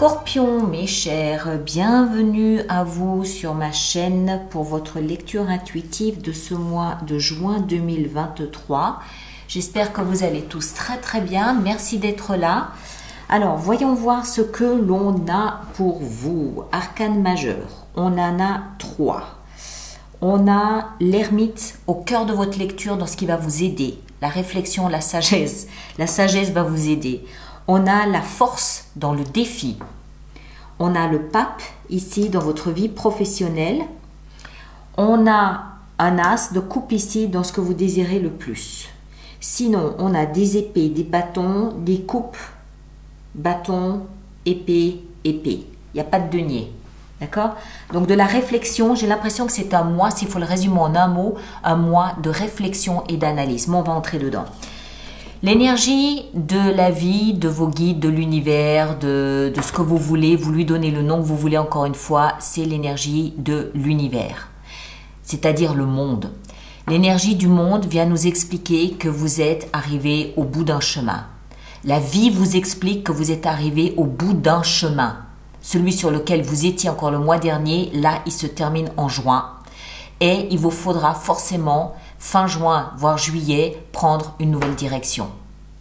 Scorpions, mes chers, bienvenue à vous sur ma chaîne pour votre lecture intuitive de ce mois de juin 2023. J'espère que vous allez tous très bien. Merci d'être là. Alors, voyons voir ce que l'on a pour vous. Arcane majeur, on en a 3. On a l'ermite au cœur de votre lecture dans ce qui va vous aider. La réflexion, la sagesse. La sagesse va vous aider. On a la force dans le défi. On a le pape ici dans votre vie professionnelle. On a un as de coupe ici dans ce que vous désirez le plus. Sinon, on a des épées, des bâtons, des coupes, bâtons, épée, épée. Il n'y a pas de denier. D'accord? Donc de la réflexion, j'ai l'impression que c'est un mois, s'il faut le résumer en un mot, un mois de réflexion et d'analyse. Mais on va entrer dedans. L'énergie de la vie, de vos guides, de l'univers, de ce que vous voulez, vous lui donnez le nom que vous voulez encore une fois, c'est l'énergie de l'univers, c'est-à-dire le monde. L'énergie du monde vient nous expliquer que vous êtes arrivé au bout d'un chemin. La vie vous explique que vous êtes arrivé au bout d'un chemin. Celui sur lequel vous étiez encore le mois dernier, là, il se termine en juin. Et il vous faudra forcément, fin juin, voire juillet, prendre une nouvelle direction.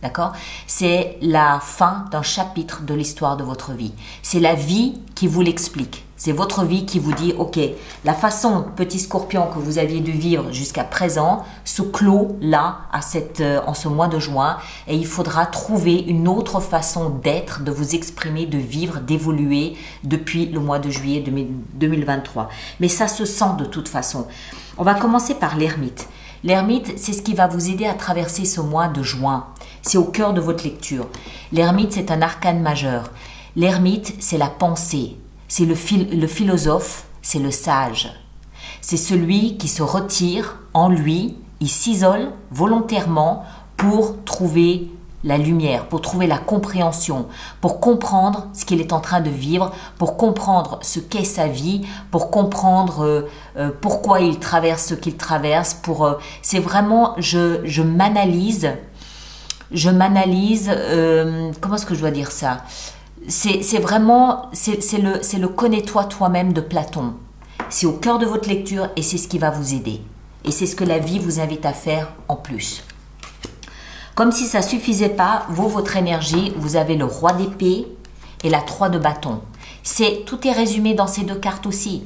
D'accord? C'est la fin d'un chapitre de l'histoire de votre vie. C'est la vie qui vous l'explique. C'est votre vie qui vous dit, ok, la façon, petit scorpion, que vous aviez dû vivre jusqu'à présent se clôt là, en ce mois de juin, et il faudra trouver une autre façon d'être, de vous exprimer, de vivre, d'évoluer depuis le mois de juillet 2023. Mais ça se sent de toute façon. On va commencer par l'ermite. L'ermite, c'est ce qui va vous aider à traverser ce mois de juin. C'est au cœur de votre lecture. L'ermite, c'est un arcane majeur. L'ermite, c'est la pensée. C'est le philosophe, c'est le sage. C'est celui qui se retire en lui, il s'isole volontairement pour trouver la lumière, pour trouver la compréhension, pour comprendre ce qu'il est en train de vivre, pour comprendre ce qu'est sa vie, pour comprendre pourquoi il traverse ce qu'il traverse. C'est vraiment, je m'analyse, comment est-ce que je dois dire ça? C'est vraiment, c'est le connais-toi toi-même de Platon. C'est au cœur de votre lecture et c'est ce qui va vous aider. Et c'est ce que la vie vous invite à faire en plus. Comme si ça ne suffisait pas, votre énergie, vous avez le roi d'épée et la 3 de bâton. Tout est résumé dans ces deux cartes aussi.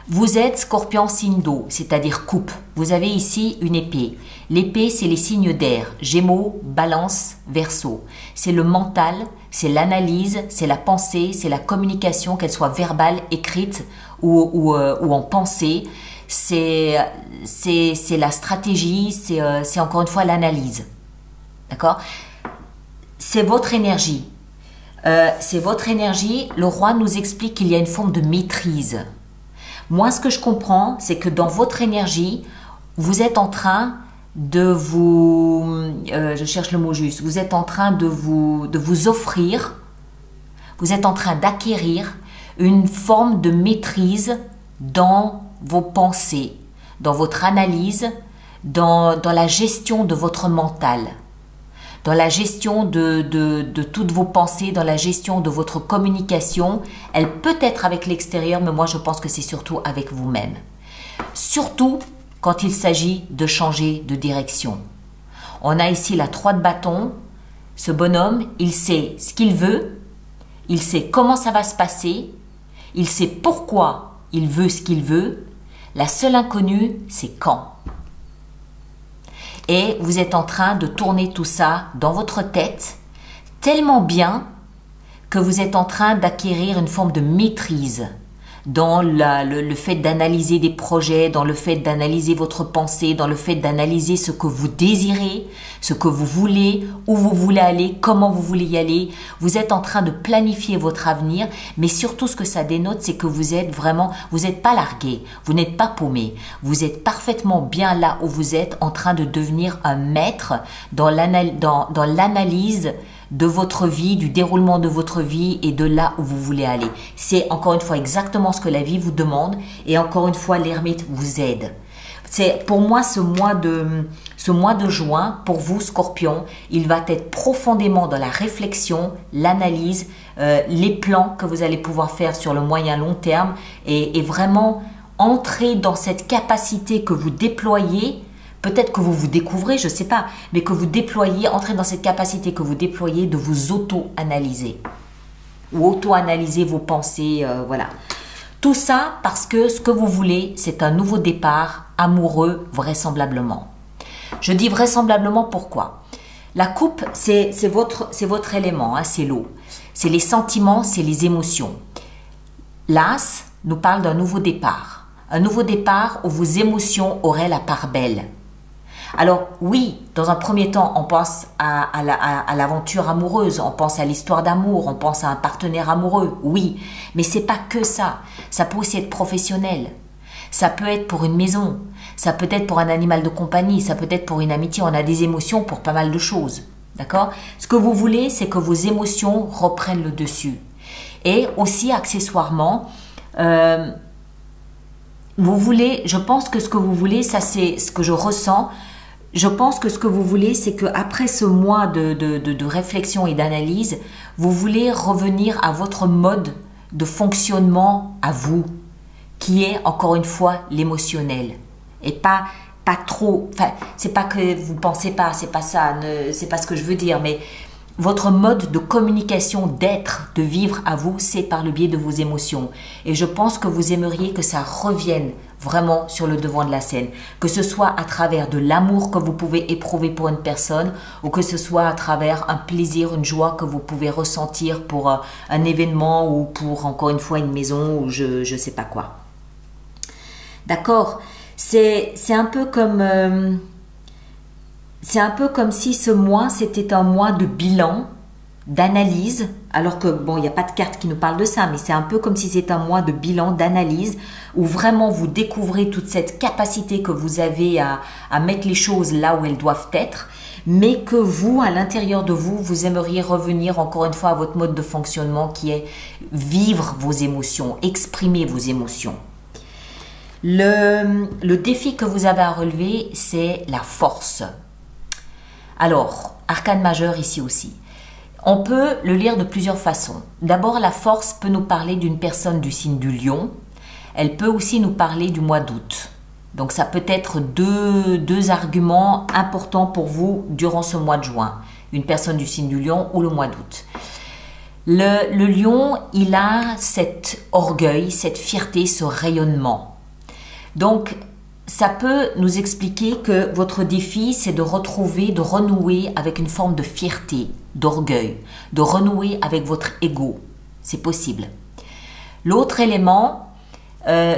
Vous êtes scorpion signe d'eau, c'est-à-dire coupe. Vous avez ici une épée. L'épée, c'est les signes d'air. Gémeaux, balance, verseau. C'est le mental, c'est l'analyse, c'est la pensée, c'est la communication, qu'elle soit verbale, écrite ou en pensée. C'est la stratégie, c'est encore une fois l'analyse. D'accord? C'est votre énergie. C'est votre énergie. Le roi nous explique qu'il y a une forme de maîtrise. Moi, ce que je comprends, c'est que dans votre énergie, vous êtes en train de vous... je cherche le mot juste. Vous êtes en train de vous offrir, vous êtes en train d'acquérir une forme de maîtrise dans vos pensées, dans votre analyse, dans la gestion de votre mental, dans la gestion de toutes vos pensées, dans la gestion de votre communication. Elle peut être avec l'extérieur, mais moi je pense que c'est surtout avec vous-même. Surtout quand il s'agit de changer de direction. On a ici la 3 de bâton. Ce bonhomme, il sait ce qu'il veut, il sait comment ça va se passer, il sait pourquoi il veut ce qu'il veut. La seule inconnue, c'est quand. Et vous êtes en train de tourner tout ça dans votre tête tellement bien que vous êtes en train d'acquérir une forme de maîtrise dans le fait d'analyser des projets, dans le fait d'analyser votre pensée, dans le fait d'analyser ce que vous désirez, ce que vous voulez, où vous voulez aller, comment vous voulez y aller. Vous êtes en train de planifier votre avenir, mais surtout ce que ça dénote, c'est que vous êtes vraiment, vous n'êtes pas largué, vous n'êtes pas paumé, vous êtes parfaitement bien là où vous êtes, en train de devenir un maître dans l'analyse de votre vie, du déroulement de votre vie et de là où vous voulez aller. C'est encore une fois exactement ce que la vie vous demande et encore une fois l'ermite vous aide. C'est pour moi ce mois Ce mois de juin, pour vous, Scorpion, il va être profondément dans la réflexion, l'analyse, les plans que vous allez pouvoir faire sur le moyen long terme et vraiment entrer dans cette capacité que vous déployez. Peut-être que vous vous découvrez, je ne sais pas, mais que vous déployez, entrez dans cette capacité que vous déployez de vous auto-analyser ou auto-analyser vos pensées, voilà. Tout ça parce que ce que vous voulez, c'est un nouveau départ amoureux vraisemblablement. Je dis vraisemblablement pourquoi? La coupe, c'est votre élément, hein, c'est l'eau. C'est les sentiments, c'est les émotions. L'As nous parle d'un nouveau départ. Un nouveau départ où vos émotions auraient la part belle. Alors oui, dans un premier temps, on pense à l'aventure amoureuse, on pense à l'histoire d'amour, on pense à un partenaire amoureux, oui. Mais c'est pas que ça. Ça peut aussi être professionnel. Ça peut être pour une maison. Ça peut être pour un animal de compagnie, ça peut être pour une amitié. On a des émotions pour pas mal de choses. D'accord? Ce que vous voulez, c'est que vos émotions reprennent le dessus. Et aussi, accessoirement, vous voulez, je pense que ce que vous voulez, ça c'est ce que je ressens, je pense que ce que vous voulez, c'est qu'après ce mois de réflexion et d'analyse, vous voulez revenir à votre mode de fonctionnement à vous, qui est encore une fois l'émotionnel. Et pas trop, enfin, c'est pas que vous pensez pas, c'est pas ça, c'est pas ce que je veux dire, mais votre mode de communication, d'être, de vivre à vous, c'est par le biais de vos émotions. Et je pense que vous aimeriez que ça revienne vraiment sur le devant de la scène. Que ce soit à travers de l'amour que vous pouvez éprouver pour une personne ou que ce soit à travers un plaisir, une joie que vous pouvez ressentir pour un événement ou pour, encore une fois, une maison ou je sais pas quoi. D'accord ? C'est un peu comme... c'est un peu comme si ce mois, c'était un mois de bilan, d'analyse, alors que, bon, il n'y a pas de carte qui nous parle de ça, mais c'est un peu comme si c'était un mois de bilan, d'analyse, où vraiment vous découvrez toute cette capacité que vous avez à mettre les choses là où elles doivent être, mais que vous, à l'intérieur de vous, vous aimeriez revenir encore une fois à votre mode de fonctionnement qui est vivre vos émotions, exprimer vos émotions. Le défi que vous avez à relever, c'est la force. Alors, arcane majeur ici aussi. On peut le lire de plusieurs façons. D'abord, la force peut nous parler d'une personne du signe du lion. Elle peut aussi nous parler du mois d'août. Donc, ça peut être deux arguments importants pour vous durant ce mois de juin. Une personne du signe du lion ou le mois d'août. Le lion, il a cet orgueil, cette fierté, ce rayonnement. Donc, ça peut nous expliquer que votre défi, c'est de retrouver, de renouer avec une forme de fierté, d'orgueil, de renouer avec votre ego. C'est possible. L'autre élément,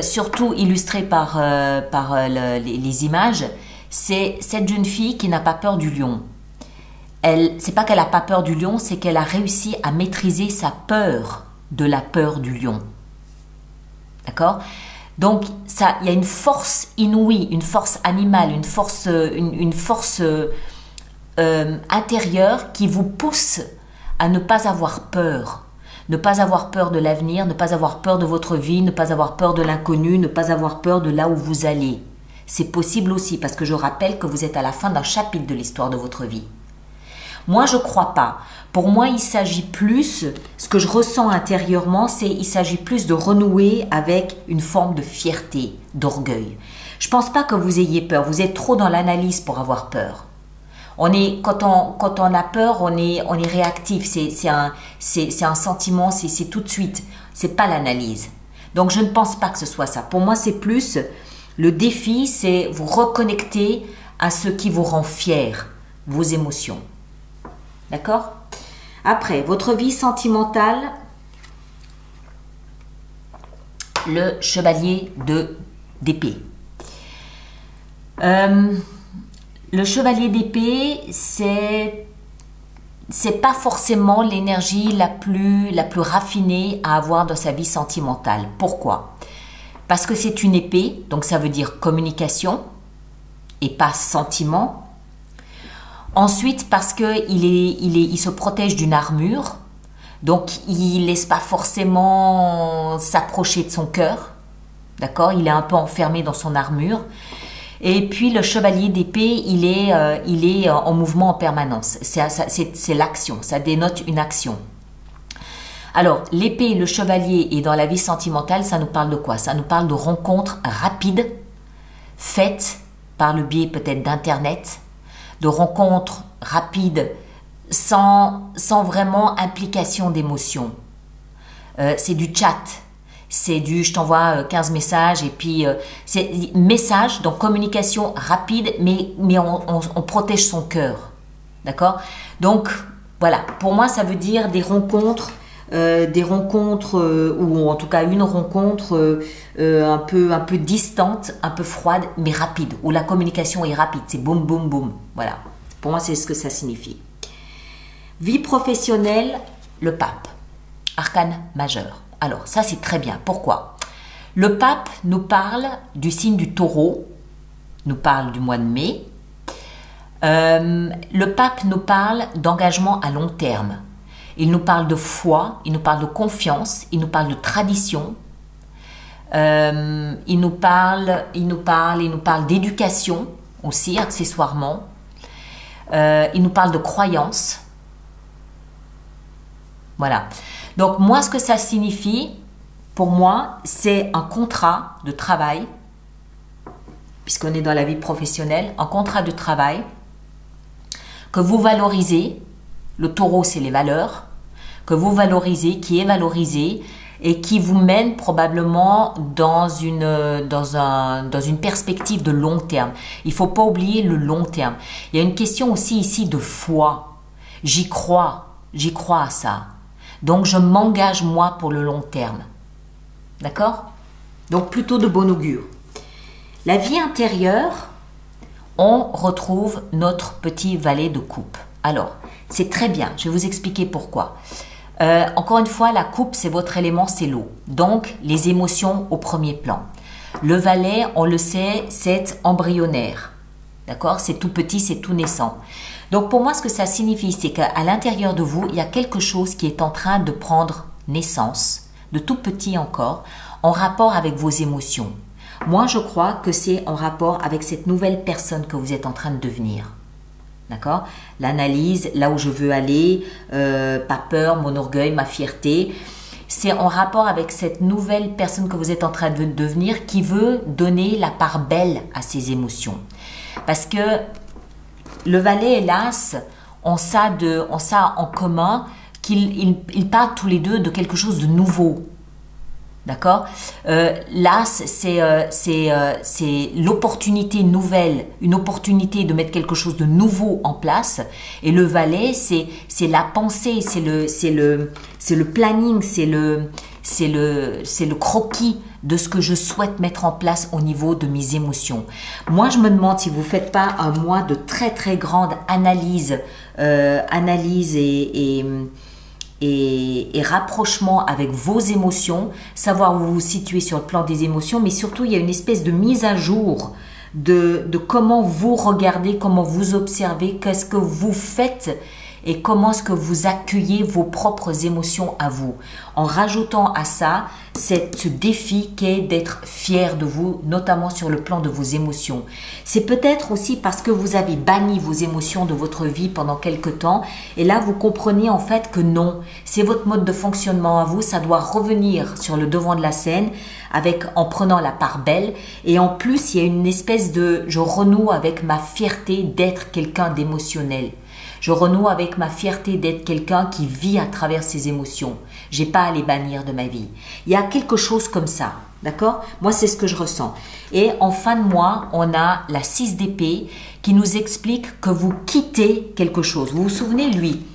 surtout illustré par les images, c'est cette jeune fille qui n'a pas peur du lion. C'est pas qu'elle n'a pas peur du lion, c'est qu'elle a réussi à maîtriser sa peur de la peur du lion. D'accord ? Donc, il y a une force inouïe, une force animale, une force intérieure qui vous pousse à ne pas avoir peur. Ne pas avoir peur de l'avenir, ne pas avoir peur de votre vie, ne pas avoir peur de l'inconnu, ne pas avoir peur de là où vous allez. C'est possible aussi parce que je rappelle que vous êtes à la fin d'un chapitre de l'histoire de votre vie. Moi, je ne crois pas. Pour moi, il s'agit plus, ce que je ressens intérieurement, il s'agit plus de renouer avec une forme de fierté, d'orgueil. Je ne pense pas que vous ayez peur. Vous êtes trop dans l'analyse pour avoir peur. Quand on a peur, on est réactif. C'est un sentiment, c'est tout de suite. C'est pas l'analyse. Donc, je ne pense pas que ce soit ça. Pour moi, c'est plus le défi, c'est vous reconnecter à ce qui vous rend fier, vos émotions. D'accord ? Après, votre vie sentimentale, le chevalier d'épée. Le chevalier d'épée, c'est pas forcément l'énergie la plus raffinée à avoir dans sa vie sentimentale. Pourquoi ? Parce que c'est une épée, donc ça veut dire communication et pas sentiment. Ensuite, parce qu'il se protège d'une armure, donc il ne laisse pas forcément s'approcher de son cœur, d'accord ? Il est un peu enfermé dans son armure. Et puis le chevalier d'épée, il est en mouvement en permanence. C'est l'action, ça dénote une action. Alors, l'épée, le chevalier et dans la vie sentimentale, ça nous parle de quoi? Ça nous parle de rencontres rapides, faites par le biais peut-être d'internet, de rencontres rapides sans vraiment implication d'émotion. C'est du chat, c'est du je t'envoie 15 messages et puis c'est message, donc communication rapide, mais on protège son cœur. D'accord? Donc voilà, pour moi ça veut dire des rencontres ou en tout cas une rencontre un peu distante, un peu froide, mais rapide, où la communication est rapide, c'est boum boum boum. Voilà, pour moi c'est ce que ça signifie. Vie professionnelle, le pape, arcane majeur. Alors ça c'est très bien, pourquoi? Le pape nous parle du signe du taureau, nous parle du mois de mai. Le pape nous parle d'engagement à long terme. Il nous parle de foi, il nous parle de confiance, il nous parle de tradition, il nous parle d'éducation aussi, accessoirement. Il nous parle de croyance. Voilà. Donc moi, ce que ça signifie, pour moi, c'est un contrat de travail, puisqu'on est dans la vie professionnelle, un contrat de travail que vous valorisez. Le taureau, c'est les valeurs que vous valorisez, qui est valorisé et qui vous mène probablement dans une perspective de long terme. Il ne faut pas oublier le long terme. Il y a une question aussi ici de foi. J'y crois à ça. Donc, je m'engage moi pour le long terme. D'accord? Donc, plutôt de bon augure. La vie intérieure, on retrouve notre petit valet de coupe. Alors, c'est très bien, je vais vous expliquer pourquoi. Encore une fois, la coupe, c'est votre élément, c'est l'eau. Donc, les émotions au premier plan. Le valet, on le sait, c'est embryonnaire. D'accord? C'est tout petit, c'est tout naissant. Donc, pour moi, ce que ça signifie, c'est qu'à l'intérieur de vous, il y a quelque chose qui est en train de prendre naissance, de tout petit encore, en rapport avec vos émotions. Moi, je crois que c'est en rapport avec cette nouvelle personne que vous êtes en train de devenir. D'accord? L'analyse, là où je veux aller, pas peur, mon orgueil, ma fierté, c'est en rapport avec cette nouvelle personne que vous êtes en train de devenir qui veut donner la part belle à ses émotions. Parce que le valet et l'as ont ça en commun qu'ils parlent tous les deux de quelque chose de nouveau. D'accord? L'as, c'est l'opportunité nouvelle, une opportunité de mettre quelque chose de nouveau en place. Et le valet, c'est la pensée, c'est le planning, c'est le croquis de ce que je souhaite mettre en place au niveau de mes émotions. Moi, je me demande si vous ne faites pas un mois de très très grande analyse, et rapprochement avec vos émotions, savoir où vous vous situez sur le plan des émotions, mais surtout il y a une espèce de mise à jour de comment vous regardez, comment vous observez, qu'est-ce que vous faites et comment est-ce que vous accueillez vos propres émotions à vous. En rajoutant à ça ce défi qu'est d'être fier de vous, notamment sur le plan de vos émotions. C'est peut-être aussi parce que vous avez banni vos émotions de votre vie pendant quelque temps et là vous comprenez en fait que non, c'est votre mode de fonctionnement à vous, ça doit revenir sur le devant de la scène en prenant la part belle et en plus il y a une espèce je renoue avec ma fierté d'être quelqu'un d'émotionnel. Je renoue avec ma fierté d'être quelqu'un qui vit à travers ses émotions. J'ai pas à les bannir de ma vie. Il y a quelque chose comme ça, d'accord? Moi, c'est ce que je ressens. Et en fin de mois, on a la 6 d'épée qui nous explique que vous quittez quelque chose. Vous vous souvenez, lui,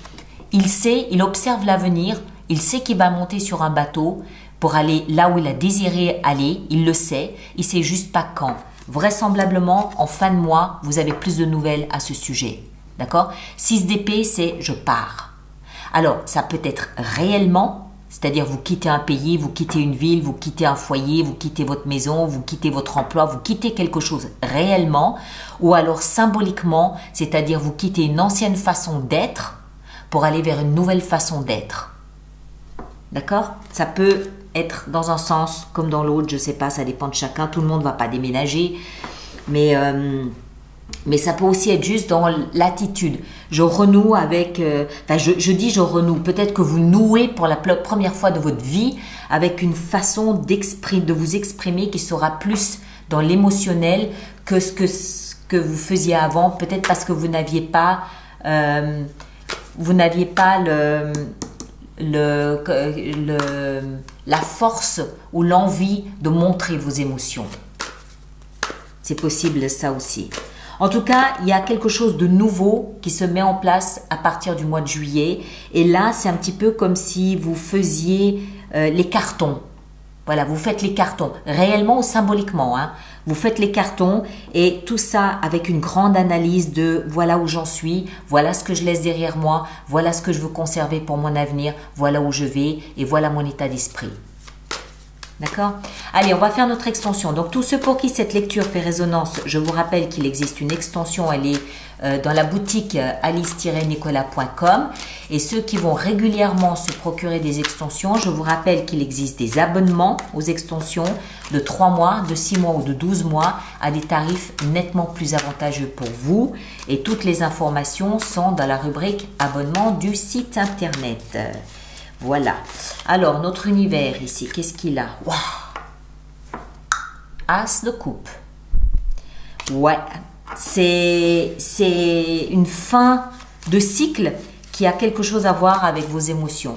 il observe l'avenir, il sait qu'il va monter sur un bateau pour aller là où il a désiré aller, il le sait, il sait juste pas quand. Vraisemblablement, en fin de mois, vous avez plus de nouvelles à ce sujet. D'accord? 6 d'épée, c'est je pars. Alors, ça peut être réellement, c'est-à-dire vous quittez un pays, vous quittez une ville, vous quittez un foyer, vous quittez votre maison, vous quittez votre emploi, vous quittez quelque chose réellement, ou alors symboliquement, c'est-à-dire vous quittez une ancienne façon d'être pour aller vers une nouvelle façon d'être. D'accord? Ça peut être dans un sens comme dans l'autre, je ne sais pas, ça dépend de chacun, tout le monde ne va pas déménager. Mais ça peut aussi être juste dans l'attitude. Je renoue avec... je dis je renoue. Peut-être que vous nouez pour la première fois de votre vie avec une façon de vous exprimer qui sera plus dans l'émotionnel que ce que vous faisiez avant. Peut-être parce que vous n'aviez pas la force ou l'envie de montrer vos émotions. C'est possible ça aussi. En tout cas, il y a quelque chose de nouveau qui se met en place à partir du mois de juillet. Et là, c'est un petit peu comme si vous faisiez les cartons. Voilà, vous faites les cartons, réellement ou symboliquement. Hein. Vous faites les cartons et tout ça avec une grande analyse de voilà où j'en suis, voilà ce que je laisse derrière moi, voilà ce que je veux conserver pour mon avenir, voilà où je vais et voilà mon état d'esprit. D'accord? Allez, on va faire notre extension. Donc, tous ceux pour qui cette lecture fait résonance, je vous rappelle qu'il existe une extension. Elle est dans la boutique alice-nicolas.com. Et ceux qui vont régulièrement se procurer des extensions, je vous rappelle qu'il existe des abonnements aux extensions de 3 mois, de 6 mois ou de 12 mois à des tarifs nettement plus avantageux pour vous. Et toutes les informations sont dans la rubrique abonnement du site internet. Voilà. Alors, notre univers ici, qu'est-ce qu'il a? Waouh! As de coupe. Ouais, c'est une fin de cycle qui a quelque chose à voir avec vos émotions.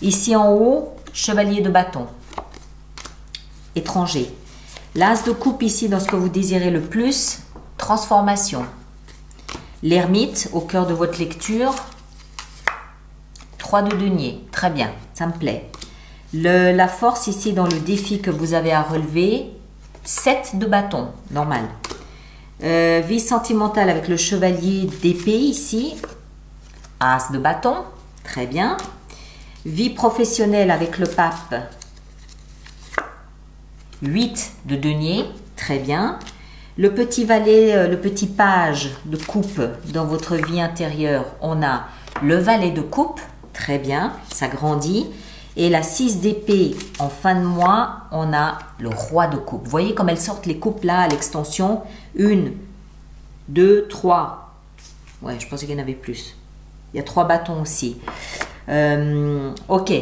Ici en haut, chevalier de bâton. Étranger. L'as de coupe ici, dans ce que vous désirez le plus, transformation. L'ermite, au cœur de votre lecture. 3 de denier, très bien, ça me plaît. La force ici dans le défi que vous avez à relever, 7 de bâton, normal. Vie sentimentale avec le chevalier d'épée ici, as de bâton, très bien. Vie professionnelle avec le pape, 8 de denier, très bien. Le petit valet, le petit page de coupe dans votre vie intérieure, on a le valet de coupe, très bien, ça grandit. Et la 6 d'épée, en fin de mois, on a le roi de coupe. Vous voyez comme elles sortent les coupes là à l'extension. 1, 2, 3. Ouais, je pensais qu'il y en avait plus. Il y a 3 bâtons aussi. Ok.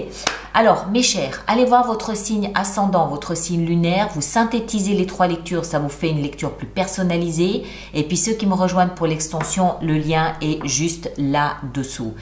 Alors, mes chers, allez voir votre signe ascendant, votre signe lunaire. Vous synthétisez les 3 lectures, ça vous fait une lecture plus personnalisée. Et puis ceux qui me rejoignent pour l'extension, le lien est juste là-dessous.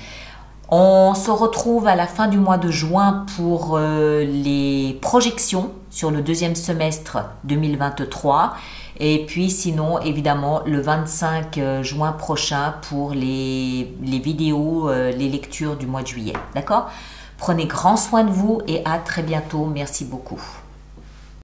On se retrouve à la fin du mois de juin pour les projections sur le 2e semestre 2023. Et puis sinon, évidemment, le 25 juin prochain pour les vidéos, les lectures du mois de juillet. D'accord? Prenez grand soin de vous et à très bientôt. Merci beaucoup.